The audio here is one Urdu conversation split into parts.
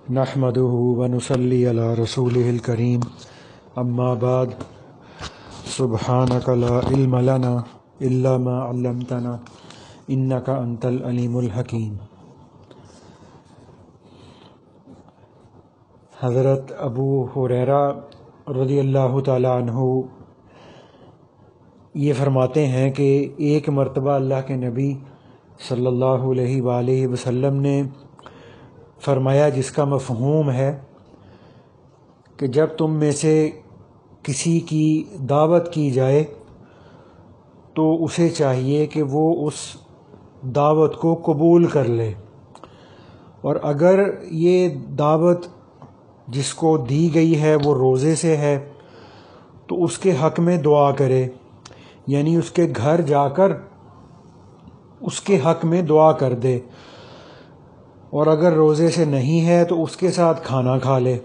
نحمده ونصلي على رسوله الكريم اما بعد سبحانك لا علم لنا الا ما علمتنا انك انت العليم الحكيم۔ حضرت ابو ہریرہ رضی اللہ تعالی عنہ یہ فرماتے ہیں کہ ایک مرتبہ اللہ کے نبی صلی اللہ علیہ وآلہ وسلم نے فرمایا، جس کا مفہوم ہے کہ جب تم میں سے کسی کی دعوت کی جائے تو اسے چاہیے کہ وہ اس دعوت کو قبول کر لے، اور اگر یہ دعوت جس کو دی گئی ہے وہ روزے سے ہے تو اس کے حق میں دعا کرے، یعنی اس کے گھر جا کر اس کے حق میں دعا کر دے، اور اگر روزے سے نہیں ہے تو اس کے ساتھ کھانا کھا لے۔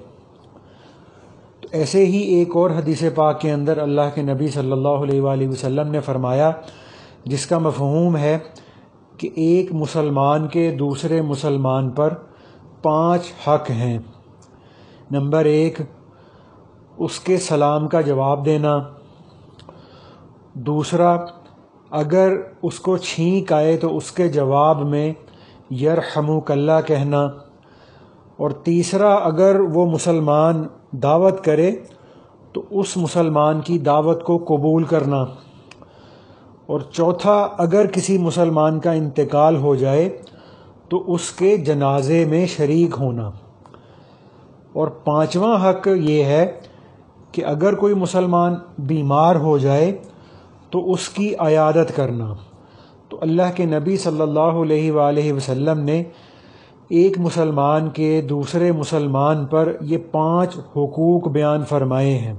تو ایسے ہی ایک اور حدیث پاک کے اندر اللہ کے نبی صلی اللہ علیہ وآلہ وسلم نے فرمایا، جس کا مفہوم ہے کہ ایک مسلمان کے دوسرے مسلمان پر 5 حق ہیں۔ نمبر 1، اس کے سلام کا جواب دینا۔ دوسرا، اگر اس کو چھینک آئے تو اس کے جواب میں یرحمک اللہ کہنا۔ اور تیسرا، اگر وہ مسلمان دعوت کرے تو اس مسلمان کی دعوت کو قبول کرنا۔ اور چوتھا، اگر کسی مسلمان کا انتقال ہو جائے تو اس کے جنازے میں شریک ہونا۔ اور 5واں حق یہ ہے کہ اگر کوئی مسلمان بیمار ہو جائے تو اس کی عیادت کرنا۔ تو اللہ کے نبی صلی اللہ علیہ وآلہ وسلم نے ایک مسلمان کے دوسرے مسلمان پر یہ 5 حقوق بیان فرمائے ہیں۔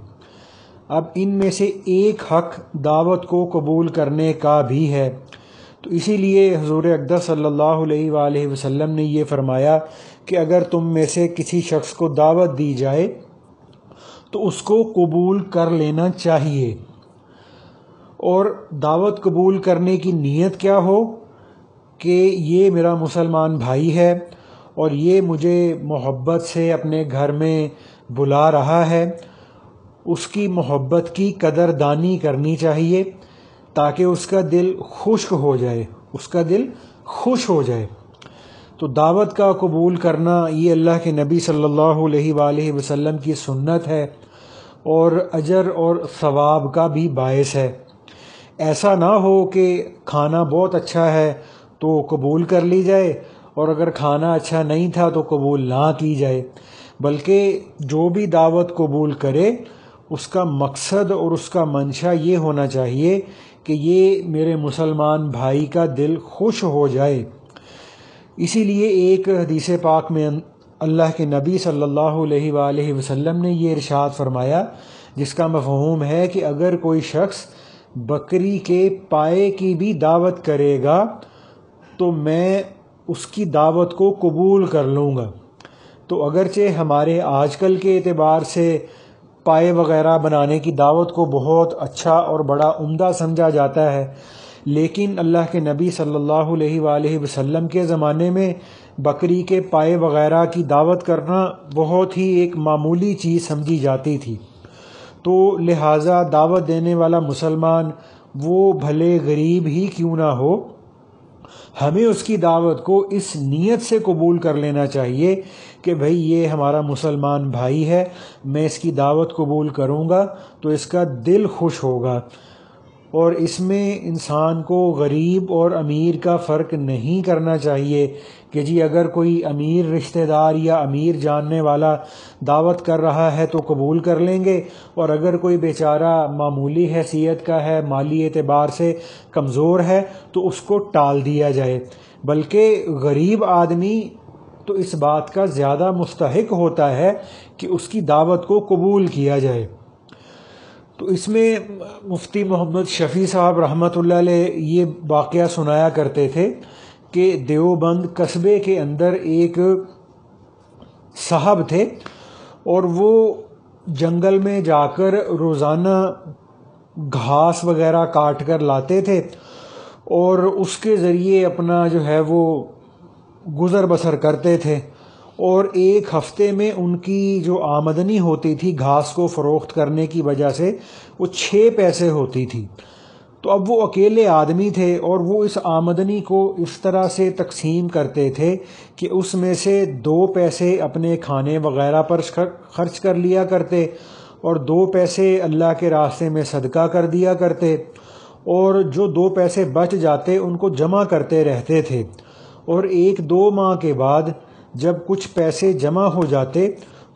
اب ان میں سے ایک حق دعوت کو قبول کرنے کا بھی ہے، تو اسی لیے حضور اقدس صلی اللہ علیہ وآلہ وسلم نے یہ فرمایا کہ اگر تم میں سے کسی شخص کو دعوت دی جائے تو اس کو قبول کر لینا چاہیے، اور دعوت قبول کرنے کی نیت کیا ہو کہ یہ میرا مسلمان بھائی ہے اور یہ مجھے محبت سے اپنے گھر میں بلا رہا ہے، اس کی محبت کی قدر دانی کرنی چاہیے تاکہ اس کا دل خشک ہو جائے، اس کا دل خوش ہو جائے۔ تو دعوت کا قبول کرنا یہ اللہ کے نبی صلی اللہ علیہ وآلہ وسلم کی سنت ہے، اور اجر اور ثواب کا بھی باعث ہے۔ ایسا نہ ہو کہ کھانا بہت اچھا ہے تو قبول کر لی جائے، اور اگر کھانا اچھا نہیں تھا تو قبول نہ کی جائے، بلکہ جو بھی دعوت قبول کرے اس کا مقصد اور اس کا منشا یہ ہونا چاہیے کہ یہ میرے مسلمان بھائی کا دل خوش ہو جائے۔ اسی لیے ایک حدیث پاک میں اللہ کے نبی صلی اللہ علیہ وآلہ وسلم نے یہ ارشاد فرمایا، جس کا مفہوم ہے کہ اگر کوئی شخص بکری کے پائے کی بھی دعوت کرے گا تو میں اس کی دعوت کو قبول کر لوں گا۔ تو اگرچہ ہمارے آج کل کے اعتبار سے پائے وغیرہ بنانے کی دعوت کو بہت اچھا اور بڑا عمدہ سمجھا جاتا ہے، لیکن اللہ کے نبی صلی اللہ علیہ وآلہ وسلم کے زمانے میں بکری کے پائے وغیرہ کی دعوت کرنا بہت ہی ایک معمولی چیز سمجھی جاتی تھی۔ تو لہٰذا دعوت دینے والا مسلمان وہ بھلے غریب ہی کیوں نہ ہو، ہمیں اس کی دعوت کو اس نیت سے قبول کر لینا چاہیے کہ بھئی یہ ہمارا مسلمان بھائی ہے، میں اس کی دعوت قبول کروں گا تو اس کا دل خوش ہوگا۔ اور اس میں انسان کو غریب اور امیر کا فرق نہیں کرنا چاہیے کہ جی اگر کوئی امیر رشتہ دار یا امیر جاننے والا دعوت کر رہا ہے تو قبول کر لیں گے، اور اگر کوئی بیچارہ معمولی حیثیت کا ہے، مالی اعتبار سے کمزور ہے تو اس کو ٹال دیا جائے، بلکہ غریب آدمی تو اس بات کا زیادہ مستحق ہوتا ہے کہ اس کی دعوت کو قبول کیا جائے۔ تو اس میں مفتی محمد شفیع صاحب رحمۃ اللہ علیہ یہ واقعہ سنایا کرتے تھے کہ دیوبند قصبے کے اندر ایک صاحب تھے، اور وہ جنگل میں جا کر روزانہ گھاس وغیرہ کاٹ کر لاتے تھے، اور اس کے ذریعے اپنا جو ہے وہ گزر بسر کرتے تھے، اور ایک ہفتے میں ان کی جو آمدنی ہوتی تھی گھاس کو فروخت کرنے کی وجہ سے وہ 6 پیسے ہوتی تھی۔ تو اب وہ اکیلے آدمی تھے اور وہ اس آمدنی کو اس طرح سے تقسیم کرتے تھے کہ اس میں سے 2 پیسے اپنے کھانے وغیرہ پر خرچ کر لیا کرتے، اور 2 پیسے اللہ کے راستے میں صدقہ کر دیا کرتے، اور جو 2 پیسے بچ جاتے ان کو جمع کرتے رہتے تھے۔ اور 1-2 ماہ کے بعد جب کچھ پیسے جمع ہو جاتے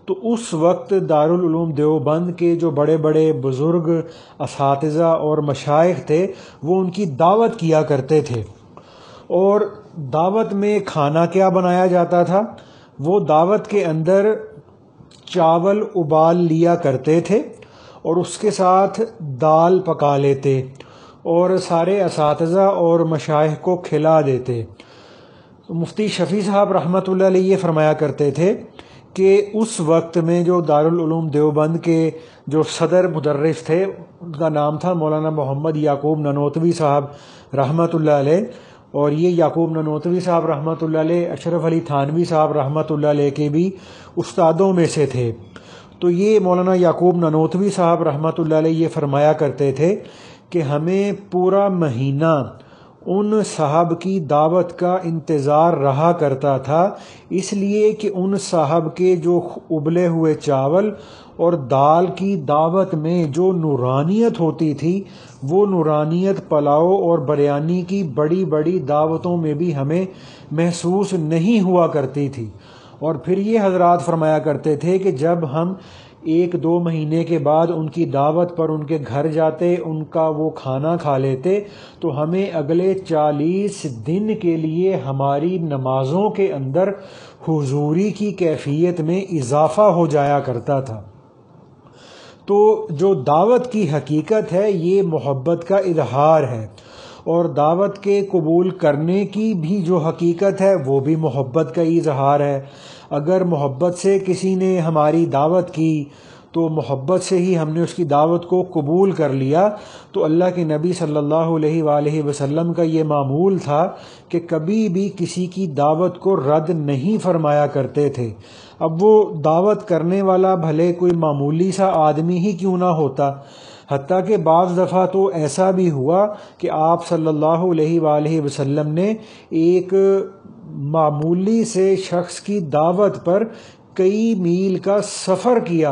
تو اس وقت دارالعلوم دیوبند کے جو بڑے بڑے بزرگ اساتذہ اور مشائخ تھے وہ ان کی دعوت کیا کرتے تھے۔ اور دعوت میں کھانا کیا بنایا جاتا تھا؟ وہ دعوت کے اندر چاول ابال لیا کرتے تھے اور اس کے ساتھ دال پکا لیتے اور سارے اساتذہ اور مشائخ کو کھلا دیتے۔ مفتی شفیع صاحب رحمۃ اللہ علیہ یہ فرمایا کرتے تھے کہ اس وقت میں جو دارالعلوم دیوبند کے جو صدر مدرس تھے ان کا نام تھا مولانا محمد یعقوب ننوتوی صاحب رحمۃ اللہ علیہ، اور یہ یعقوب ننوتوی صاحب رحمۃ اللہ علیہ اشرف علی تھانوی صاحب رحمۃ اللہ علیہ کے بھی استادوں میں سے تھے۔ تو یہ مولانا یعقوب ننوتوی صاحب رحمۃ اللہ علیہ یہ فرمایا کرتے تھے کہ ہمیں پورا مہینہ ان صاحب کی دعوت کا انتظار رہا کرتا تھا، اس لیے کہ ان صاحب کے جو ابلے ہوئے چاول اور دال کی دعوت میں جو نورانیت ہوتی تھی وہ نورانیت پلاؤ اور بریانی کی بڑی بڑی دعوتوں میں بھی ہمیں محسوس نہیں ہوا کرتی تھی۔ اور پھر یہ حضرات فرمایا کرتے تھے کہ جب ہم 1-2 مہینے کے بعد ان کی دعوت پر ان کے گھر جاتے، ان کا وہ کھانا کھا لیتے تو ہمیں اگلے 40 دن کے لیے ہماری نمازوں کے اندر حضوری کی کیفیت میں اضافہ ہو جایا کرتا تھا۔ تو جو دعوت کی حقیقت ہے یہ محبت کا اظہار ہے، اور دعوت کے قبول کرنے کی بھی جو حقیقت ہے وہ بھی محبت کا اظہار ہے۔ اگر محبت سے کسی نے ہماری دعوت کی تو محبت سے ہی ہم نے اس کی دعوت کو قبول کر لیا۔ تو اللہ کے نبی صلی اللہ علیہ وآلہ وسلم کا یہ معمول تھا کہ کبھی بھی کسی کی دعوت کو رد نہیں فرمایا کرتے تھے، اب وہ دعوت کرنے والا بھلے کوئی معمولی سا آدمی ہی کیوں نہ ہوتا۔ حتیٰ کہ بعض دفعہ تو ایسا بھی ہوا کہ آپ صلی اللہ علیہ وآلہ وسلم نے ایک معمولی سے شخص کی دعوت پر کئی میل کا سفر کیا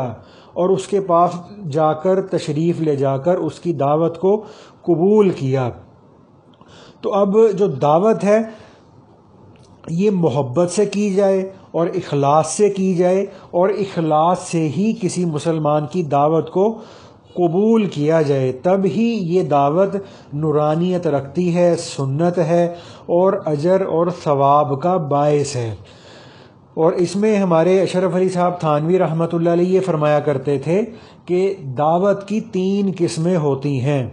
اور اس کے پاس جا کر تشریف لے جا کر اس کی دعوت کو قبول کیا۔ تو اب جو دعوت ہے یہ محبت سے کی جائے اور اخلاص سے کی جائے، اور اخلاص سے ہی کسی مسلمان کی دعوت کو قبول کیا جائے، تب ہی یہ دعوت نورانیت رکھتی ہے، سنت ہے اور اجر اور ثواب کا باعث ہے۔ اور اس میں ہمارے اشرف علی صاحب تھانوی رحمۃ اللہ علیہ یہ فرمایا کرتے تھے کہ دعوت کی 3 قسمیں ہوتی ہیں،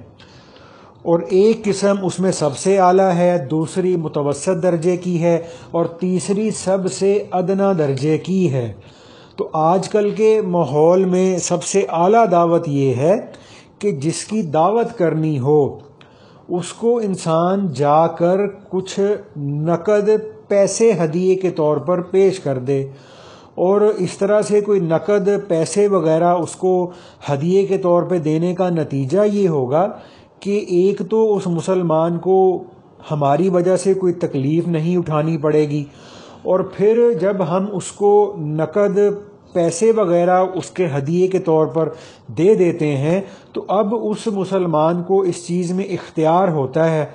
اور ایک قسم اس میں سب سے اعلیٰ ہے، دوسری متوسط درجے کی ہے، اور تیسری سب سے ادنیٰ درجے کی ہے۔ تو آج کل کے ماحول میں سب سے اعلیٰ دعوت یہ ہے کہ جس کی دعوت کرنی ہو اس کو انسان جا کر کچھ نقد پیسے ہدیے کے طور پر پیش کر دے، اور اس طرح سے کوئی نقد پیسے وغیرہ اس کو ہدیے کے طور پہ دینے کا نتیجہ یہ ہوگا کہ ایک تو اس مسلمان کو ہماری وجہ سے کوئی تکلیف نہیں اٹھانی پڑے گی، اور پھر جب ہم اس کو نقد پیسے وغیرہ اس کے ہدیے کے طور پر دے دیتے ہیں تو اب اس مسلمان کو اس چیز میں اختیار ہوتا ہے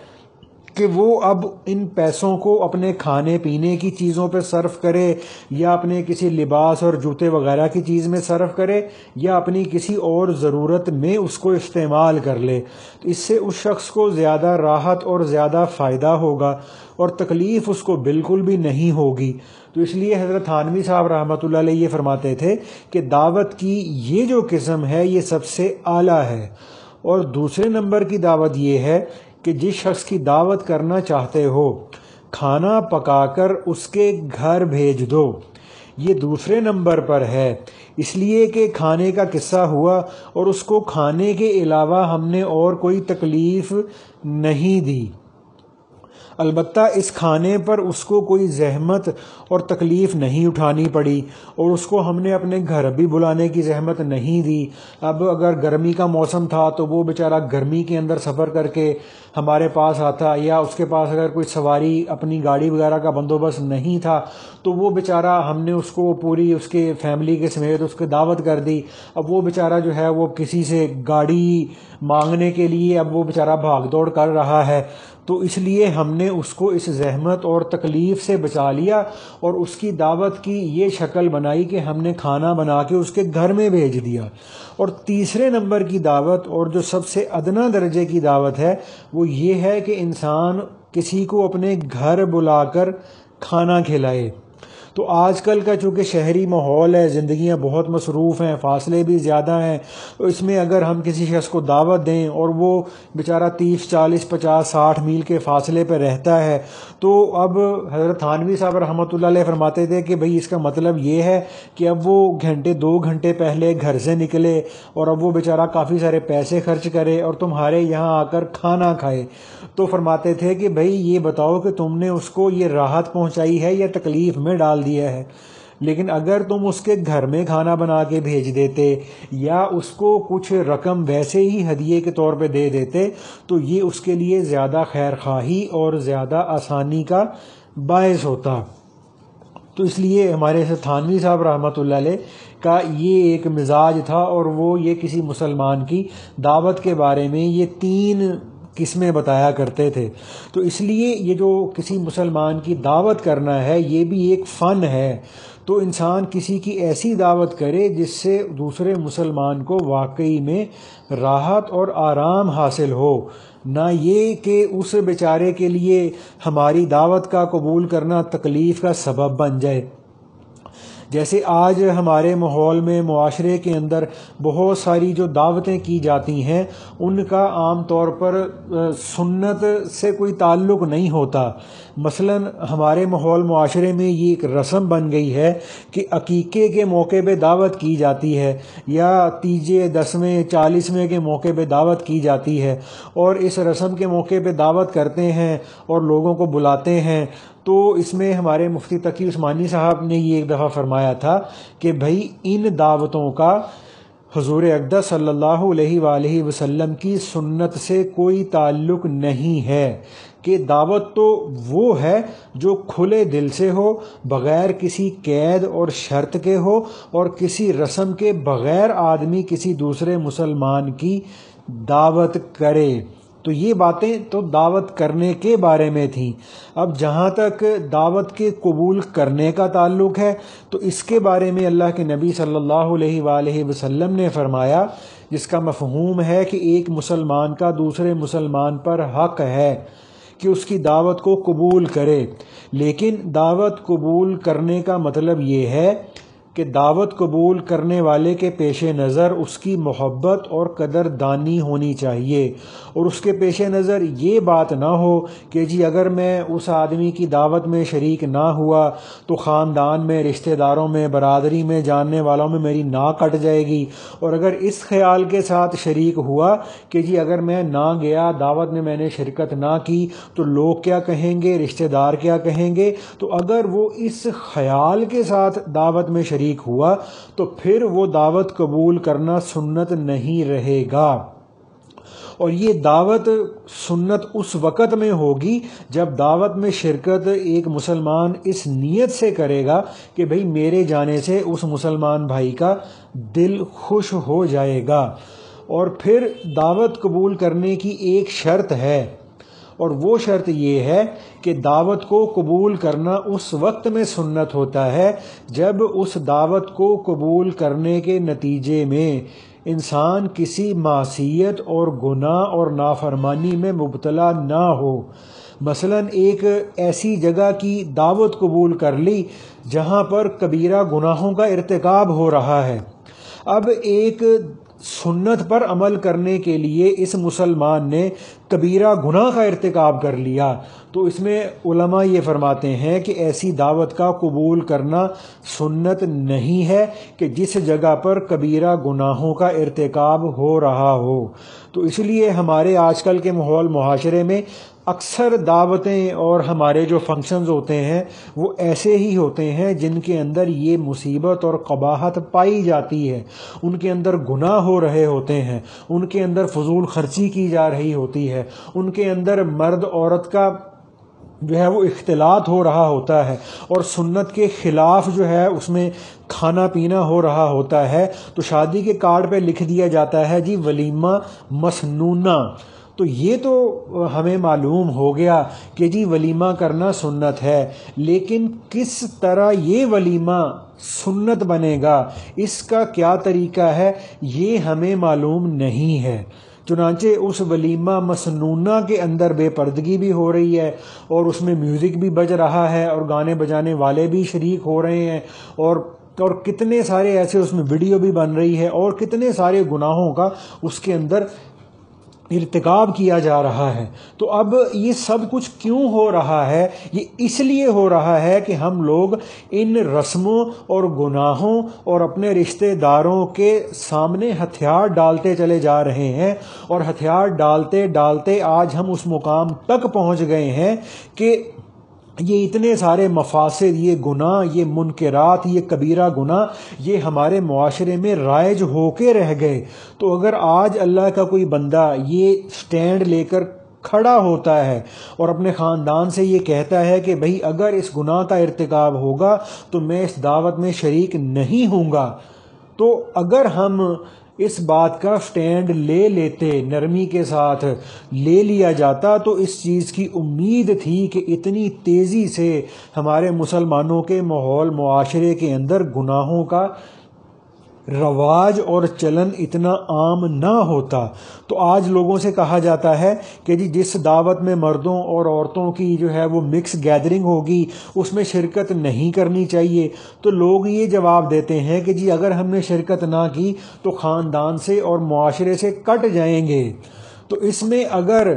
کہ وہ اب ان پیسوں کو اپنے کھانے پینے کی چیزوں پہ صرف کرے، یا اپنے کسی لباس اور جوتے وغیرہ کی چیز میں صرف کرے، یا اپنی کسی اور ضرورت میں اس کو استعمال کر لے۔ تو اس سے اس شخص کو زیادہ راحت اور زیادہ فائدہ ہوگا اور تکلیف اس کو بالکل بھی نہیں ہوگی۔ تو اس لیے حضرت تھانوی صاحب رحمۃ اللہ علیہ یہ فرماتے تھے کہ دعوت کی یہ جو قسم ہے یہ سب سے اعلیٰ ہے، اور دوسرے نمبر کی دعوت یہ ہے کہ جس شخص کی دعوت کرنا چاہتے ہو کھانا پکا کر اس کے گھر بھیج دو، یہ دوسرے نمبر پر ہے، اس لیے کہ کھانے کا قصہ ہوا اور اس کو کھانے کے علاوہ ہم نے اور کوئی تکلیف نہیں دی۔ البتہ اس کھانے پر اس کو کوئی زحمت اور تکلیف نہیں اٹھانی پڑی، اور اس کو ہم نے اپنے گھر بھی بلانے کی زحمت نہیں دی۔ اب اگر گرمی کا موسم تھا تو وہ بیچارہ گرمی کے اندر سفر کر کے ہمارے پاس آتا، یا اس کے پاس اگر کوئی سواری اپنی گاڑی وغیرہ کا بندوبست نہیں تھا تو وہ بیچارہ ہم نے اس کو پوری اس کے فیملی کے سمیت اس کی دعوت کر دی۔ اب وہ بیچارہ جو ہے وہ کسی سے گاڑی مانگنے کے لیے اب وہ بیچارہ بھاگ دوڑ کر رہا ہے، تو اس لیے ہم نے اس کو اس زحمت اور تکلیف سے بچا لیا اور اس کی دعوت کی یہ شکل بنائی کہ ہم نے کھانا بنا کے اس کے گھر میں بھیج دیا۔ اور تیسرے نمبر کی دعوت، اور جو سب سے ادنا درجے کی دعوت ہے، وہ یہ ہے کہ انسان کسی کو اپنے گھر بلا کر کھانا کھلائے۔ تو آج کل کا چونکہ شہری ماحول ہے، زندگیاں بہت مصروف ہیں، فاصلے بھی زیادہ ہیں، تو اس میں اگر ہم کسی شخص کو دعوت دیں اور وہ بیچارہ 30 40 50 60 میل کے فاصلے پہ رہتا ہے، تو اب حضرت تھانوی صاحب رحمۃ اللہ علیہ فرماتے تھے کہ بھئی اس کا مطلب یہ ہے کہ اب وہ 2 گھنٹے پہلے گھر سے نکلے اور اب وہ بیچارہ کافی سارے پیسے خرچ کرے اور تمہارے یہاں آ کر کھانا کھائے۔ تو فرماتے تھے کہ بھئی یہ بتاؤ کہ تم نے اس کو یہ راحت پہنچائی ہے یا تکلیف میں ڈال دیا ہے؟ لیکن اگر تم اس کے گھر میں کھانا بنا کے بھیج دیتے یا اس کو کچھ رقم ویسے ہی ہدیے کے طور پہ دے دیتے تو یہ اس کے لیے زیادہ خیر خواہی اور زیادہ آسانی کا باعث ہوتا۔ تو اس لیے ہمارے تھانوی صاحب رحمۃ اللہ علیہ کا یہ ایک مزاج تھا، اور وہ یہ کسی مسلمان کی دعوت کے بارے میں یہ 3 قسمیں بتایا کرتے تھے۔ تو اس لیے یہ جو کسی مسلمان کی دعوت کرنا ہے یہ بھی ایک فن ہے۔ تو انسان کسی کی ایسی دعوت کرے جس سے دوسرے مسلمان کو واقعی میں راحت اور آرام حاصل ہو، نہ یہ کہ اس بیچارے کے لیے ہماری دعوت کا قبول کرنا تکلیف کا سبب بن جائے۔ جیسے آج ہمارے ماحول میں، معاشرے کے اندر بہت ساری جو دعوتیں کی جاتی ہیں ان کا عام طور پر سنت سے کوئی تعلق نہیں ہوتا۔ مثلا ہمارے ماحول معاشرے میں یہ ایک رسم بن گئی ہے کہ عقیقے کے موقع پہ دعوت کی جاتی ہے، یا تیجے 10ویں 40ویں کے موقع پہ دعوت کی جاتی ہے، اور اس رسم کے موقع پہ دعوت کرتے ہیں اور لوگوں کو بلاتے ہیں۔ تو اس میں ہمارے مفتی تقی عثمانی صاحب نے یہ ایک دفعہ فرمایا تھا کہ بھائی ان دعوتوں کا حضور اقدس صلی اللہ علیہ وآلہ وسلم کی سنت سے کوئی تعلق نہیں ہے، کہ دعوت تو وہ ہے جو کھلے دل سے ہو، بغیر کسی قید اور شرط کے ہو، اور کسی رسم کے بغیر آدمی کسی دوسرے مسلمان کی دعوت کرے۔ تو یہ باتیں تو دعوت کرنے کے بارے میں تھیں۔ اب جہاں تک دعوت کے قبول کرنے کا تعلق ہے تو اس کے بارے میں اللہ کے نبی صلی اللہ علیہ وآلہ وسلم نے فرمایا، جس کا مفہوم ہے کہ ایک مسلمان کا دوسرے مسلمان پر حق ہے کہ اس کی دعوت کو قبول کرے، لیکن دعوت قبول کرنے کا مطلب یہ ہے کہ دعوت قبول کرنے والے کے پیش نظر اس کی محبت اور قدر دانی ہونی چاہیے، اور اس کے پیش نظر یہ بات نہ ہو کہ جی اگر میں اس آدمی کی دعوت میں شریک نہ ہوا تو خاندان میں، رشتہ داروں میں، برادری میں، جاننے والوں میں میری ناک کٹ جائے گی، اور اگر اس خیال کے ساتھ شریک ہوا کہ جی اگر میں نہ گیا، دعوت میں میں نے شرکت نہ کی تو لوگ کیا کہیں گے، رشتہ دار کیا کہیں گے، تو اگر وہ اس خیال کے ساتھ دعوت میں شریک ہوا تو پھر وہ دعوت قبول کرنا سنت نہیں رہے گا۔ اور یہ دعوت سنت اس وقت میں ہوگی جب دعوت میں شرکت ایک مسلمان اس نیت سے کرے گا کہ بھئی میرے جانے سے اس مسلمان بھائی کا دل خوش ہو جائے گا۔ اور پھر دعوت قبول کرنے کی ایک شرط ہے، اور وہ شرط یہ ہے کہ دعوت کو قبول کرنا اس وقت میں سنت ہوتا ہے جب اس دعوت کو قبول کرنے کے نتیجے میں انسان کسی معصیت اور گناہ اور نافرمانی میں مبتلا نہ ہو۔ مثلا ایک ایسی جگہ کی دعوت قبول کر لی جہاں پر کبیرہ گناہوں کا ارتکاب ہو رہا ہے، اب ایک سنت پر عمل کرنے کے لیے اس مسلمان نے کبیرہ گناہ کا ارتکاب کر لیا، تو اس میں علماء یہ فرماتے ہیں کہ ایسی دعوت کا قبول کرنا سنت نہیں ہے کہ جس جگہ پر کبیرہ گناہوں کا ارتکاب ہو رہا ہو۔ تو اس لیے ہمارے آج کل کے ماحول معاشرے میں اکثر دعوتیں اور ہمارے جو فنکشنز ہوتے ہیں وہ ایسے ہی ہوتے ہیں جن کے اندر یہ مصیبت اور قباحت پائی جاتی ہے، ان کے اندر گناہ ہو رہے ہوتے ہیں، ان کے اندر فضول خرچی کی جا رہی ہوتی ہے، ان کے اندر مرد عورت کا جو ہے وہ اختلاط ہو رہا ہوتا ہے، اور سنت کے خلاف جو ہے اس میں کھانا پینا ہو رہا ہوتا ہے، تو شادی کے کارڈ پہ لکھ دیا جاتا ہے جی ولیمہ مسنونہ۔ تو یہ تو ہمیں معلوم ہو گیا کہ جی ولیمہ کرنا سنت ہے، لیکن کس طرح یہ ولیمہ سنت بنے گا، اس کا کیا طریقہ ہے، یہ ہمیں معلوم نہیں ہے۔ چنانچہ اس ولیمہ مسنونہ کے اندر بے پردگی بھی ہو رہی ہے، اور اس میں میوزک بھی بج رہا ہے، اور گانے بجانے والے بھی شریک ہو رہے ہیں، اور کتنے سارے ایسے اس میں ویڈیو بھی بن رہی ہے، اور کتنے سارے گناہوں کا اس کے اندر ارتکاب کیا جا رہا ہے۔ تو اب یہ سب کچھ کیوں ہو رہا ہے؟ یہ اس لیے ہو رہا ہے کہ ہم لوگ ان رسموں اور گناہوں اور اپنے رشتہ داروں کے سامنے ہتھیار ڈالتے چلے جا رہے ہیں، اور ہتھیار ڈالتے ڈالتے آج ہم اس مقام تک پہنچ گئے ہیں کہ یہ اتنے سارے مفاسد، یہ گناہ، یہ منکرات، یہ کبیرہ گناہ، یہ ہمارے معاشرے میں رائج ہو کے رہ گئے۔ تو اگر آج اللہ کا کوئی بندہ یہ سٹینڈ لے کر کھڑا ہوتا ہے اور اپنے خاندان سے یہ کہتا ہے کہ بھئی اگر اس گناہ کا ارتکاب ہوگا تو میں اس دعوت میں شریک نہیں ہوں گا، تو اگر ہم اس بات کا سٹینڈ لے لیتے، نرمی کے ساتھ لے لیا جاتا، تو اس چیز کی امید تھی کہ اتنی تیزی سے ہمارے مسلمانوں کے ماحول معاشرے کے اندر گناہوں کا رواج اور چلن اتنا عام نہ ہوتا۔ تو آج لوگوں سے کہا جاتا ہے کہ جی جس دعوت میں مردوں اور عورتوں کی جو ہے وہ مکس گیدرنگ ہوگی اس میں شرکت نہیں کرنی چاہیے، تو لوگ یہ جواب دیتے ہیں کہ جی اگر ہم نے شرکت نہ کی تو خاندان سے اور معاشرے سے کٹ جائیں گے۔ تو اس میں اگر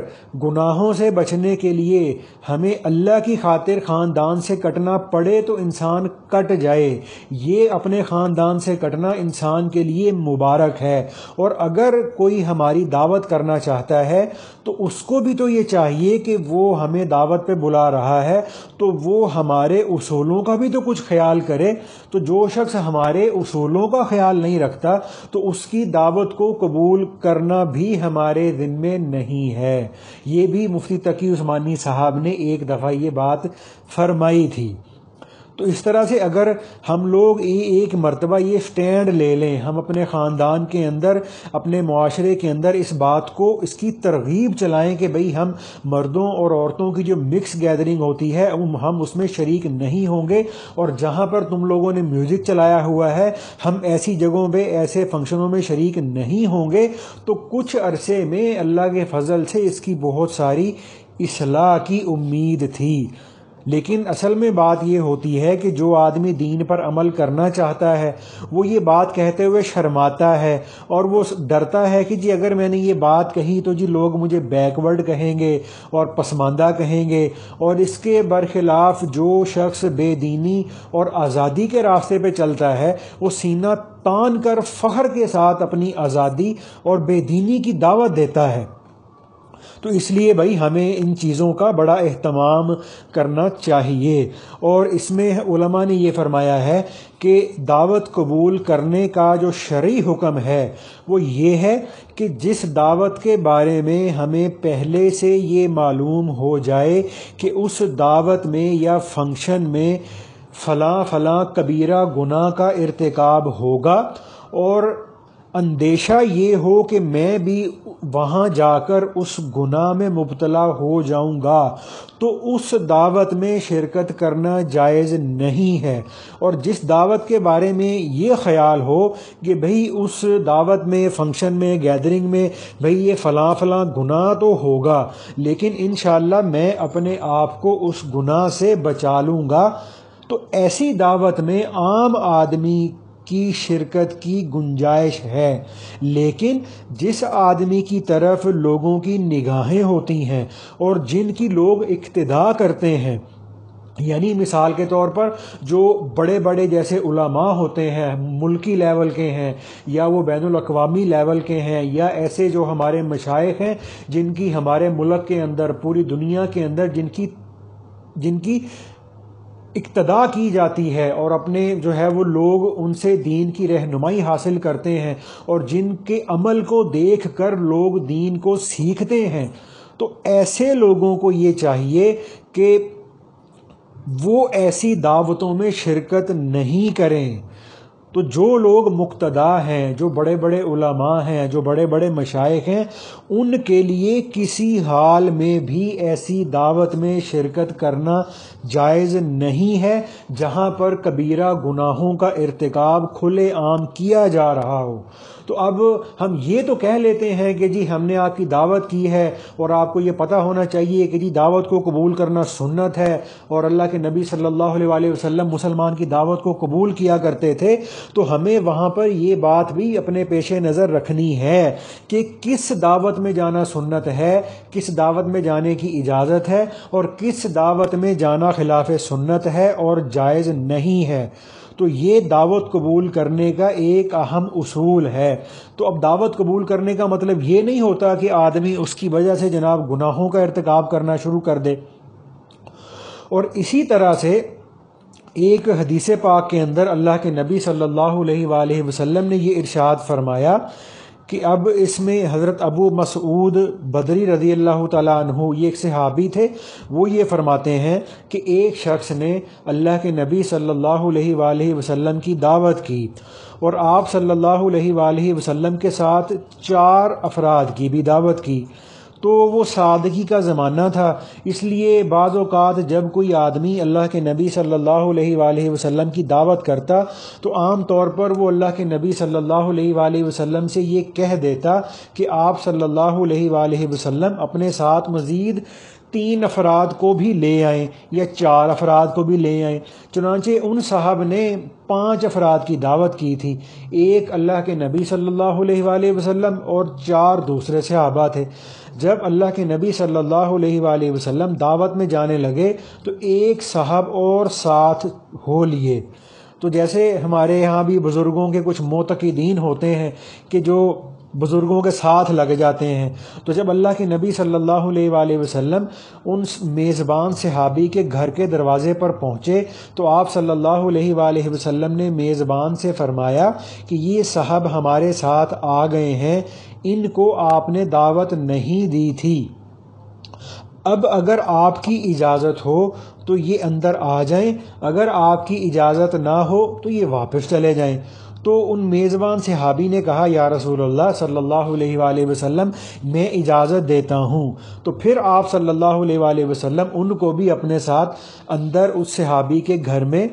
گناہوں سے بچنے کے لیے ہمیں اللہ کی خاطر خاندان سے کٹنا پڑے تو انسان کٹ جائے، یہ اپنے خاندان سے کٹنا انسان کے لیے مبارک ہے۔ اور اگر کوئی ہماری دعوت کرنا چاہتا ہے تو اس کو بھی تو یہ چاہیے کہ وہ ہمیں دعوت پہ بلا رہا ہے تو وہ ہمارے اصولوں کا بھی تو کچھ خیال کرے۔ تو جو شخص ہمارے اصولوں کا خیال نہیں رکھتا تو اس کی دعوت کو قبول کرنا بھی ہمارے ذمہ میں نہیں ہے۔ یہ بھی مفتی تقی عثمانی صاحب نے ایک دفعہ یہ بات فرمائی تھی۔ تو اس طرح سے اگر ہم لوگ ایک مرتبہ یہ سٹینڈ لے لیں، ہم اپنے خاندان کے اندر، اپنے معاشرے کے اندر اس بات کو، اس کی ترغیب چلائیں کہ بھئی ہم مردوں اور عورتوں کی جو مکس گیدرنگ ہوتی ہے ہم اس میں شریک نہیں ہوں گے، اور جہاں پر تم لوگوں نے میوزک چلایا ہوا ہے ہم ایسی جگہوں پہ ایسے فنکشنوں میں شریک نہیں ہوں گے، تو کچھ عرصے میں اللہ کے فضل سے اس کی بہت ساری اصلاح کی امید تھی۔ لیکن اصل میں بات یہ ہوتی ہے کہ جو آدمی دین پر عمل کرنا چاہتا ہے وہ یہ بات کہتے ہوئے شرماتا ہے، اور وہ ڈرتا ہے کہ جی اگر میں نے یہ بات کہی تو جی لوگ مجھے بیکورڈ کہیں گے اور پسماندہ کہیں گے، اور اس کے برخلاف جو شخص بے دینی اور آزادی کے راستے پہ چلتا ہے وہ سینہ تان کر فخر کے ساتھ اپنی آزادی اور بے دینی کی دعوت دیتا ہے۔ تو اس لیے بھائی ہمیں ان چیزوں کا بڑا اہتمام کرنا چاہیے۔ اور اس میں علماء نے یہ فرمایا ہے کہ دعوت قبول کرنے کا جو شرعی حکم ہے وہ یہ ہے کہ جس دعوت کے بارے میں ہمیں پہلے سے یہ معلوم ہو جائے کہ اس دعوت میں یا فنکشن میں فلاں فلاں کبیرہ گناہ کا ارتکاب ہوگا، اور اندیشہ یہ ہو کہ میں بھی وہاں جا کر اس گناہ میں مبتلا ہو جاؤں گا، تو اس دعوت میں شرکت کرنا جائز نہیں ہے۔ اور جس دعوت کے بارے میں یہ خیال ہو کہ بھئی اس دعوت میں، فنکشن میں، گیدرنگ میں بھئی یہ فلاں فلاں گناہ تو ہوگا لیکن انشاءاللہ میں اپنے آپ کو اس گناہ سے بچا لوں گا، تو ایسی دعوت میں عام آدمی کی شرکت کی گنجائش ہے۔ لیکن جس آدمی کی طرف لوگوں کی نگاہیں ہوتی ہیں اور جن کی لوگ اقتداء کرتے ہیں، یعنی مثال کے طور پر جو بڑے بڑے جیسے علماء ہوتے ہیں، ملکی لیول کے ہیں یا وہ بین الاقوامی لیول کے ہیں، یا ایسے جو ہمارے مشائخ ہیں جن کی ہمارے ملک کے اندر، پوری دنیا کے اندر جن کی اقتداء کی جاتی ہے، اور اپنے جو ہے وہ لوگ ان سے دین کی رہنمائی حاصل کرتے ہیں، اور جن کے عمل کو دیکھ کر لوگ دین کو سیکھتے ہیں، تو ایسے لوگوں کو یہ چاہیے کہ وہ ایسی دعوتوں میں شرکت نہیں کریں۔ تو جو لوگ مقتدا ہیں، جو بڑے بڑے علماء ہیں، جو بڑے بڑے مشائخ ہیں، ان کے لیے کسی حال میں بھی ایسی دعوت میں شرکت کرنا جائز نہیں ہے جہاں پر کبیرہ گناہوں کا ارتکاب کھلے عام کیا جا رہا ہو۔ تو اب ہم یہ تو کہہ لیتے ہیں کہ جی ہم نے آپ کی دعوت کی ہے، اور آپ کو یہ پتہ ہونا چاہیے کہ جی دعوت کو قبول کرنا سنت ہے، اور اللہ کے نبی صلی اللہ علیہ وآلہ وسلم مسلمان کی دعوت کو قبول کیا کرتے تھے، تو ہمیں وہاں پر یہ بات بھی اپنے پیش نظر رکھنی ہے کہ کس دعوت میں جانا سنت ہے، کس دعوت میں جانے کی اجازت ہے، اور کس دعوت میں جانا خلاف سنت ہے اور جائز نہیں ہے۔ تو یہ دعوت قبول کرنے کا ایک اہم اصول ہے۔ تو اب دعوت قبول کرنے کا مطلب یہ نہیں ہوتا کہ آدمی اس کی وجہ سے جناب گناہوں کا ارتکاب کرنا شروع کر دے۔ اور اسی طرح سے ایک حدیث پاک کے اندر اللہ کے نبی صلی اللہ علیہ وآلہ وسلم نے یہ ارشاد فرمایا کہ اب اس میں حضرت ابو مسعود بدری رضی اللہ تعالیٰ عنہ، یہ ایک صحابی تھے، وہ یہ فرماتے ہیں کہ ایک شخص نے اللہ کے نبی صلی اللہ علیہ وآلہ وسلم کی دعوت کی، اور آپ صلی اللہ علیہ وآلہ وسلم کے ساتھ 4 افراد کی بھی دعوت کی۔ تو وہ سادگی کا زمانہ تھا، اس لیے بعض اوقات جب کوئی آدمی اللہ کے نبی صلی اللہ علیہ وآلہ وسلم کی دعوت کرتا تو عام طور پر وہ اللہ کے نبی صلی اللہ علیہ وآلہ وسلم سے یہ کہہ دیتا کہ آپ صلی اللہ علیہ وآلہ وسلم اپنے ساتھ مزید 3 افراد کو بھی لے آئیں یا 4 افراد کو بھی لے آئیں۔ چنانچہ ان صاحب نے 5 افراد کی دعوت کی تھی، ایک اللہ کے نبی صلی اللہ علیہ وآلہ وسلم اور 4 دوسرے صحابہ تھے۔ جب اللہ کے نبی صلی اللہ علیہ وآلہ وسلم دعوت میں جانے لگے تو ایک صاحب اور ساتھ ہو لیے۔ تو جیسے ہمارے یہاں بھی بزرگوں کے کچھ معتقدین ہوتے ہیں کہ جو بزرگوں کے ساتھ لگ جاتے ہیں، تو جب اللہ کے نبی صلی اللہ علیہ وآلہ وسلم ان میزبان صحابی کے گھر کے دروازے پر پہنچے تو آپ صلی اللہ علیہ وآلہ وسلم نے میزبان سے فرمایا کہ یہ صاحب ہمارے ساتھ آ گئے ہیں، ان کو آپ نے دعوت نہیں دی تھی، اب اگر آپ کی اجازت ہو تو یہ اندر آ جائیں، اگر آپ کی اجازت نہ ہو تو یہ واپس چلے جائیں۔ تو ان میزبان صحابی نے کہا یا رسول اللہ صلی اللہ علیہ وآلہ وسلم میں اجازت دیتا ہوں۔ تو پھر آپ صلی اللہ علیہ وآلہ وسلم ان کو بھی اپنے ساتھ اندر اس صحابی کے گھر میں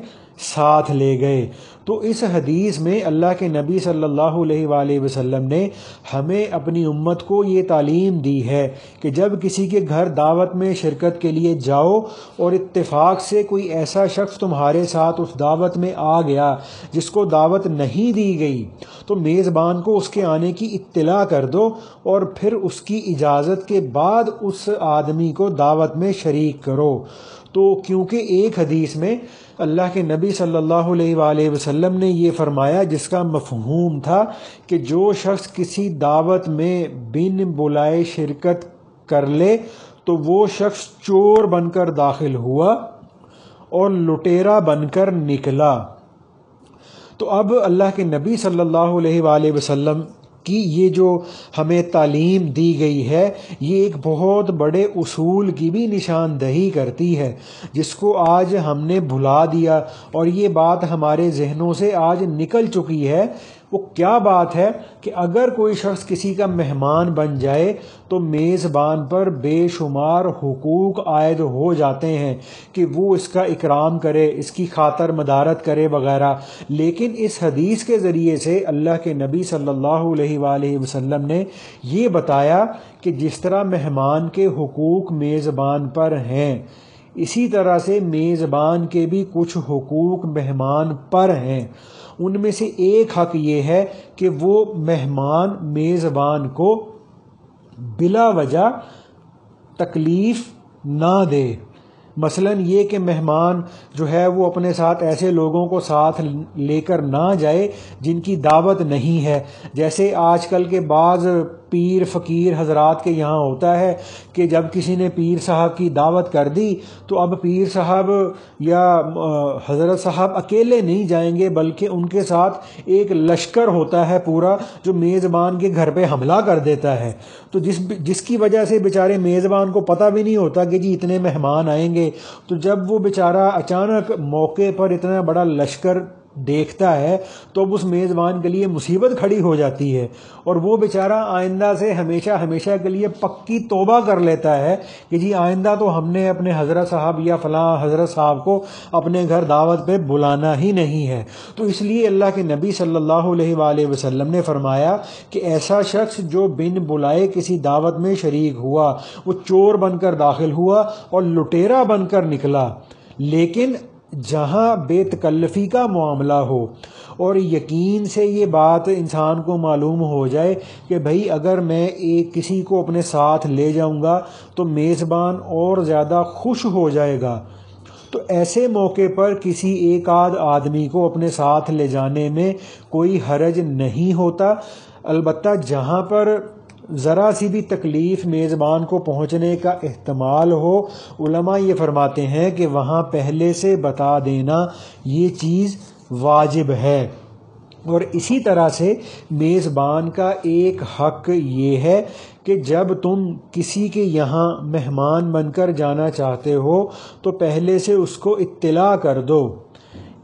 ساتھ لے گئے۔ تو اس حدیث میں اللہ کے نبی صلی اللہ علیہ وآلہ وسلم نے ہمیں اپنی امت کو یہ تعلیم دی ہے کہ جب کسی کے گھر دعوت میں شرکت کے لیے جاؤ اور اتفاق سے کوئی ایسا شخص تمہارے ساتھ اس دعوت میں آ گیا جس کو دعوت نہیں دی گئی، تو میزبان کو اس کے آنے کی اطلاع کر دو، اور پھر اس کی اجازت کے بعد اس آدمی کو دعوت میں شریک کرو۔ تو کیونکہ ایک حدیث میں اللہ کے نبی صلی اللہ علیہ وآلہ وسلم نے یہ فرمایا جس کا مفہوم تھا کہ جو شخص کسی دعوت میں بن بلائے شرکت کر لے تو وہ شخص چور بن کر داخل ہوا اور لٹیرا بن کر نکلا۔ تو اب اللہ کے نبی صلی اللہ علیہ وآلہ وسلم کی یہ جو ہمیں تعلیم دی گئی ہے، یہ ایک بہت بڑے اصول کی بھی نشاندہی کرتی ہے جس کو آج ہم نے بھلا دیا، اور یہ بات ہمارے ذہنوں سے آج نکل چکی ہے۔ وہ کیا بات ہے کہ اگر کوئی شخص کسی کا مہمان بن جائے تو میزبان پر بے شمار حقوق عائد ہو جاتے ہیں کہ وہ اس کا اکرام کرے، اس کی خاطر مدارت کرے وغیرہ، لیکن اس حدیث کے ذریعے سے اللہ کے نبی صلی اللہ علیہ وآلہ وسلم نے یہ بتایا کہ جس طرح مہمان کے حقوق میزبان پر ہیں، اسی طرح سے میزبان کے بھی کچھ حقوق مہمان پر ہیں۔ ان میں سے ایک حق یہ ہے کہ وہ مہمان میزبان کو بلا وجہ تکلیف نہ دے، مثلاً یہ کہ مہمان جو ہے وہ اپنے ساتھ ایسے لوگوں کو ساتھ لے کر نہ جائے جن کی دعوت نہیں ہے. جیسے آج کل کے بعض پیر فقیر حضرات کے یہاں ہوتا ہے کہ جب کسی نے پیر صاحب کی دعوت کر دی تو اب پیر صاحب یا حضرت صاحب اکیلے نہیں جائیں گے، بلکہ ان کے ساتھ ایک لشکر ہوتا ہے پورا جو میزبان کے گھر پہ حملہ کر دیتا ہے. تو جس کی وجہ سے بیچارے میزبان کو پتہ بھی نہیں ہوتا کہ جی اتنے مہمان آئیں گے. تو جب وہ بیچارہ اچانک موقع پر اتنا بڑا لشکر دیکھتا ہے تو اب اس میزبان کے لیے مصیبت کھڑی ہو جاتی ہے، اور وہ بیچارہ آئندہ سے ہمیشہ کے لیے پکی توبہ کر لیتا ہے کہ جی آئندہ تو ہم نے اپنے حضرت صاحب یا فلاں حضرت صاحب کو اپنے گھر دعوت پہ بلانا ہی نہیں ہے. تو اس لیے اللہ کے نبی صلی اللہ علیہ وآلہ وسلم نے فرمایا کہ ایسا شخص جو بن بلائے کسی دعوت میں شریک ہوا، وہ چور بن کر داخل ہوا اور لٹیرا بن کر نکلا، لیکن جہاں بے تکلفی کا معاملہ ہو اور یقین سے یہ بات انسان کو معلوم ہو جائے کہ بھئی اگر میں کسی کو اپنے ساتھ لے جاؤں گا تو میزبان اور زیادہ خوش ہو جائے گا، تو ایسے موقع پر کسی ایک آدھ آدمی کو اپنے ساتھ لے جانے میں کوئی حرج نہیں ہوتا. البتہ جہاں پر ذرا سی بھی تکلیف میزبان کو پہنچنے کا احتمال ہو، علماء یہ فرماتے ہیں کہ وہاں پہلے سے بتا دینا یہ چیز واجب ہے. اور اسی طرح سے میزبان کا ایک حق یہ ہے کہ جب تم کسی کے یہاں مہمان بن کر جانا چاہتے ہو تو پہلے سے اس کو اطلاع کر دو،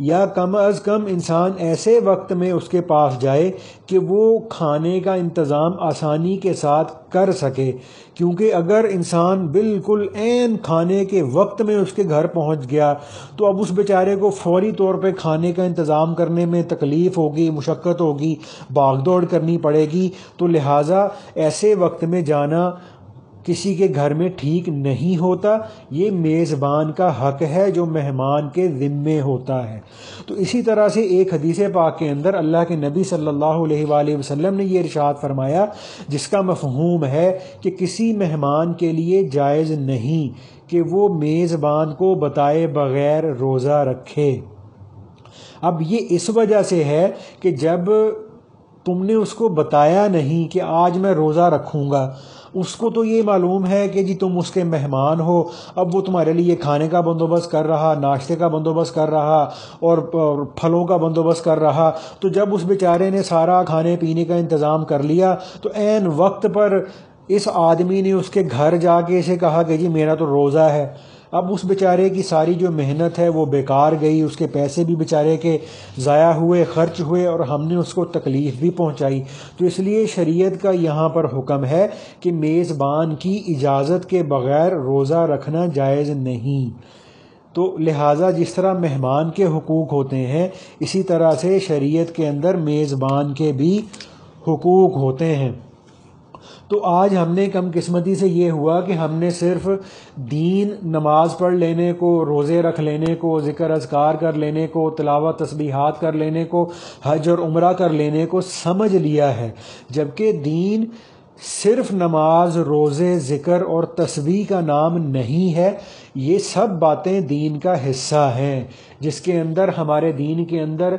یا کم از کم انسان ایسے وقت میں اس کے پاس جائے کہ وہ کھانے کا انتظام آسانی کے ساتھ کر سکے. کیونکہ اگر انسان بالکل عین کھانے کے وقت میں اس کے گھر پہنچ گیا تو اب اس بیچارے کو فوری طور پہ کھانے کا انتظام کرنے میں تکلیف ہوگی، مشقت ہوگی، بھاگ دوڑ کرنی پڑے گی. تو لہٰذا ایسے وقت میں جانا کسی کے گھر میں ٹھیک نہیں ہوتا. یہ میزبان کا حق ہے جو مہمان کے ذمے ہوتا ہے. تو اسی طرح سے ایک حدیث پاک کے اندر اللہ کے نبی صلی اللہ علیہ وآلہ وسلم نے یہ ارشاد فرمایا جس کا مفہوم ہے کہ کسی مہمان کے لیے جائز نہیں کہ وہ میزبان کو بتائے بغیر روزہ رکھے. اب یہ اس وجہ سے ہے کہ جب تم نے اس کو بتایا نہیں کہ آج میں روزہ رکھوں گا، اس کو تو یہ معلوم ہے کہ جی تم اس کے مہمان ہو، اب وہ تمہارے لیے کھانے کا بندوبست کر رہا، ناشتے کا بندوبست کر رہا اور پھلوں کا بندوبست کر رہا. تو جب اس بیچارے نے سارا کھانے پینے کا انتظام کر لیا تو عین وقت پر اس آدمی نے اس کے گھر جا کے اسے کہا کہ جی میرا تو روزہ ہے. اب اس بیچارے کی ساری جو محنت ہے وہ بیکار گئی، اس کے پیسے بھی بیچارے کے ضائع ہوئے، خرچ ہوئے، اور ہم نے اس کو تکلیف بھی پہنچائی. تو اس لیے شریعت کا یہاں پر حکم ہے کہ میزبان کی اجازت کے بغیر روزہ رکھنا جائز نہیں. تو لہٰذا جس طرح مہمان کے حقوق ہوتے ہیں اسی طرح سے شریعت کے اندر میزبان کے بھی حقوق ہوتے ہیں. تو آج ہم نے کم قسمتی سے یہ ہوا کہ ہم نے صرف دین، نماز پڑھ لینے کو، روزے رکھ لینے کو، ذکر اذکار کر لینے کو، تلاوت تسبیحات کر لینے کو، حج اور عمرہ کر لینے کو سمجھ لیا ہے، جبکہ دین صرف نماز، روزے، ذکر اور تسبیح کا نام نہیں ہے. یہ سب باتیں دین کا حصہ ہیں جس کے اندر ہمارے دین کے اندر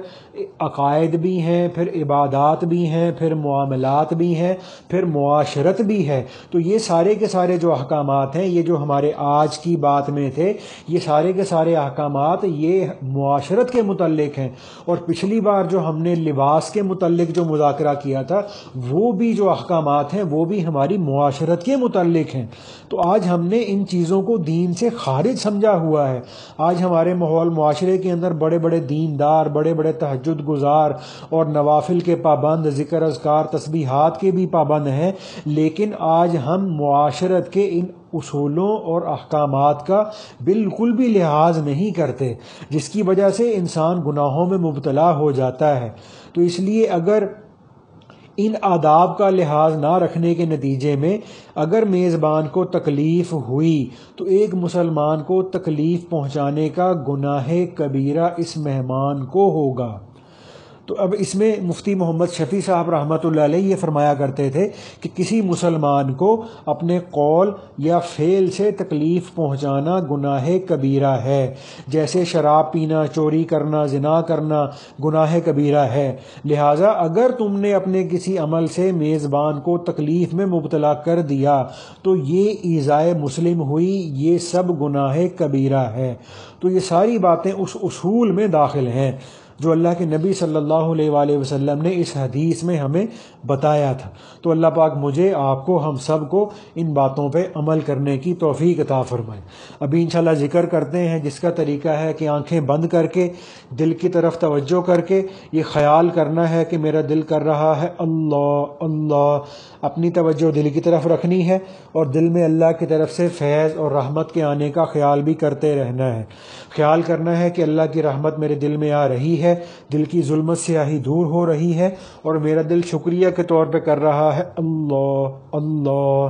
عقائد بھی ہیں، پھر عبادات بھی ہیں، پھر معاملات بھی ہیں، پھر معاشرت بھی ہے. تو یہ سارے کے سارے جو احکامات ہیں، یہ جو ہمارے آج کی بات میں تھے، یہ سارے کے سارے احکامات یہ معاشرت کے متعلق ہیں. اور پچھلی بار جو ہم نے لباس کے متعلق جو مذاکرہ کیا تھا وہ بھی جو احکامات ہیں وہ بھی ہماری معاشرت کے متعلق ہیں. تو آج ہم نے ان چیزوں کو دین سے خارج سمجھا ہوا ہے. آج ہمارے ماحول معاشرے کے اندر بڑے بڑے دیندار، بڑے بڑے تہجد گزار اور نوافل کے پابند، ذکر اذکار تسبیحات کے بھی پابند ہیں، لیکن آج ہم معاشرت کے ان اصولوں اور احکامات کا بالکل بھی لحاظ نہیں کرتے، جس کی وجہ سے انسان گناہوں میں مبتلا ہو جاتا ہے. تو اس لیے اگر ان آداب کا لحاظ نہ رکھنے کے نتیجے میں اگر میزبان کو تکلیف ہوئی تو ایک مسلمان کو تکلیف پہنچانے کا گناہ کبیرہ اس مہمان کو ہوگا. تو اب اس میں مفتی محمد شفیع صاحب رحمۃ اللہ علیہ یہ فرمایا کرتے تھے کہ کسی مسلمان کو اپنے قول یا فعل سے تکلیف پہنچانا گناہ کبیرہ ہے، جیسے شراب پینا، چوری کرنا، زنا کرنا گناہ کبیرہ ہے۔ لہٰذا اگر تم نے اپنے کسی عمل سے میزبان کو تکلیف میں مبتلا کر دیا تو یہ ایذائے مسلم ہوئی، یہ سب گناہ کبیرہ ہے۔ تو یہ ساری باتیں اس اصول میں داخل ہیں جو اللہ کے نبی صلی اللہ علیہ وآلہ وسلم نے اس حدیث میں ہمیں بتایا تھا۔ تو اللہ پاک مجھے، آپ کو، ہم سب کو ان باتوں پہ عمل کرنے کی توفیق عطا فرمائے۔ ابھی انشاءاللہ ذکر کرتے ہیں جس کا طریقہ ہے کہ آنکھیں بند کر کے دل کی طرف توجہ کر کے یہ خیال کرنا ہے کہ میرا دل کر رہا ہے اللہ اللہ، اپنی توجہ دل کی طرف رکھنی ہے اور دل میں اللہ کی طرف سے فیض اور رحمت کے آنے کا خیال بھی کرتے رہنا ہے۔ خیال کرنا ہے کہ اللہ کی رحمت میرے دل میں آ رہی ہے، دل کی ظلمت سیاہی دور ہو رہی ہے اور میرا دل شکریہ کے طور پہ کر رہا ہے اللہ اللہ۔